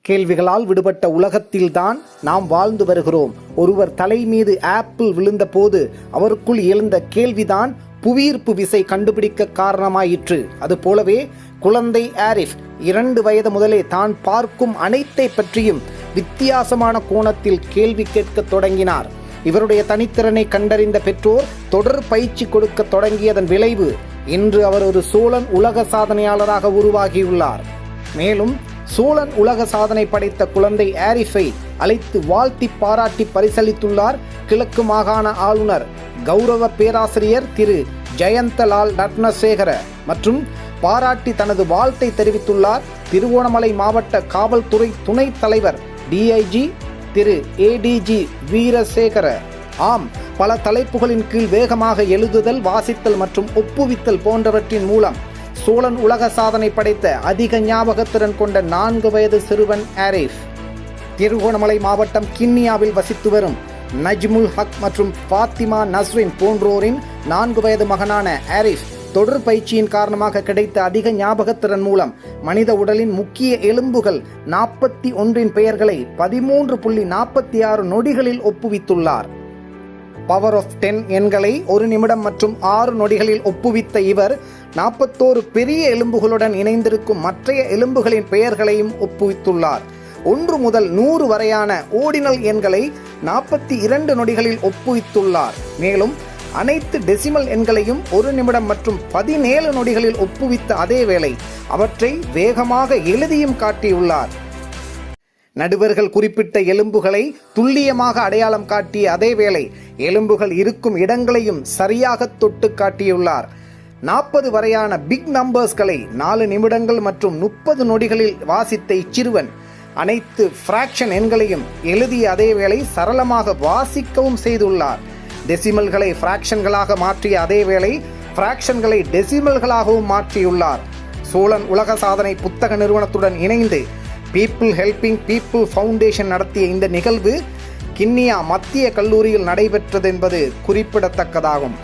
கேள்விகளால் விடுபட்ட உலகத்தில்தான் நாம் வாழ்ந்து வருகிறோம். ஒருவர் தலை மீது ஆப்பிள் விழுந்த போது அவருக்குள் எழுந்த கேள்விதான் புவியீர்ப்பு விசை கண்டுபிடிக்க காரணமாயிற்று. அதுபோலவே குழந்தை ஆரிஃப் 2 வயது முதலே தான் பார்க்கும் அனைத்தை பற்றியும் வித்தியாசமான கோணத்தில் கேள்வி கேட்க தொடங்கினார். இவருடைய தனித்திறனை கண்டறிந்த பெற்றோர் தொடர் பயிற்சி கொடுக்க தொடங்கியதன் விளைவு இன்று அவர் ஒரு சோழன் உலக சாதனையாளராக உருவாகியுள்ளார். மேலும் சோழன் உலக சாதனை படைத்த குழந்தை ஆரிஃபை அழைத்து வாழ்த்தி பாராட்டி பரிசளித்துள்ளார் கிழக்கு மாகாண ஆளுநர் கௌரவ பேராசிரியர் திரு ஜெயந்தலால் ரத்னசேகர மற்றும் பாராட்டி தனது வாழ்த்தை தெரிவித்துள்ளார் திருகோணமலை மாவட்ட காவல்துறை துணைத் தலைவர் டிஐஜி திரு ஏடிஜி வீரசேகர. ஆம், பல தலைப்புகளின் கீழ் வேகமாக எழுதுதல், வாசித்தல் மற்றும் ஒப்புவித்தல் போன்றவற்றின் மூலம் சோழன் உலக சாதனை படைத்த அதிக ஞாபகத்திறன் கொண்ட 4 வயது சிறுவன் ஆரிஃப். திருகோணமலை மாவட்டம் கிண்ணியாவில் வசித்து வரும் நஜ்முல் ஹக் மற்றும் ஃபாத்திமா நஸ்ரின் போன்றோரின் 4 வயது மகனான ஆரிஃப் தொடர் பயிற்சியின் காரணமாக கிடைத்த அதிக ஞாபகத்திறன் மூலம் மனித உடலின் முக்கிய எலும்புகள் 41 பெயர்களை 13.46 நொடிகளில் ஒப்புவித்துள்ளார். பவர் ஆஃப் 10 எண்களை 1 நிமிடம் மற்றும் 6 நொடிகளில் ஒப்புவித்த இவர் 41 பெரிய எலும்புகளுடன் இணைந்திருக்கும் மற்றைய எலும்புகளின் பெயர்களையும் ஒப்புவித்துள்ளார். 1 முதல் 100 வரையான ஓர்டினல் எண்களை 42 நொடிகளில் ஒப்புவித்துள்ளார். மேலும் அனைத்து டெசிமல் எண்களையும் 1 நிமிடம் மற்றும் 17 நொடிகளில் ஒப்புவித்த அதே வேளை அவற்றை வேகமாக எழுதியும் காட்டியுள்ளார். நடுவர்கள் குறிப்பிட்ட எலும்புகளை துல்லியமாக அடையாளம் காட்டிய அதே வேளை எலும்புகள் இருக்கும் இடங்களையும் சரியாக தொட்டு காட்டியுள்ளார். 40 வரையான பிக் நம்பர்ஸ்களை 4 நிமிடங்கள் மற்றும் 30 நொடிகளில் வாசித்த இச்சிறுவன் அனைத்து ஃப்ராக்ஷன் எண்களையும் எழுதிய அதே வேளை சரளமாக வாசிக்கவும் செய்துள்ளார். டெசிமல்களை ஃப்ராக்ஷன்களாக மாற்றிய அதே வேளை ஃப்ராக்ஷன்களை டெசிமல்களாகவும் மாற்றியுள்ளார். சோழன் உலக சாதனை புத்தக நிறுவனத்துடன் இணைந்து பீப்புள் ஹெல்பிங் பீப்புள் ஃபவுண்டேஷன் நடத்திய இந்த நிகழ்வு கிண்ணியா மத்திய கல்லூரியில் நடைபெற்றது என்பது குறிப்பிடத்தக்கதாகும்.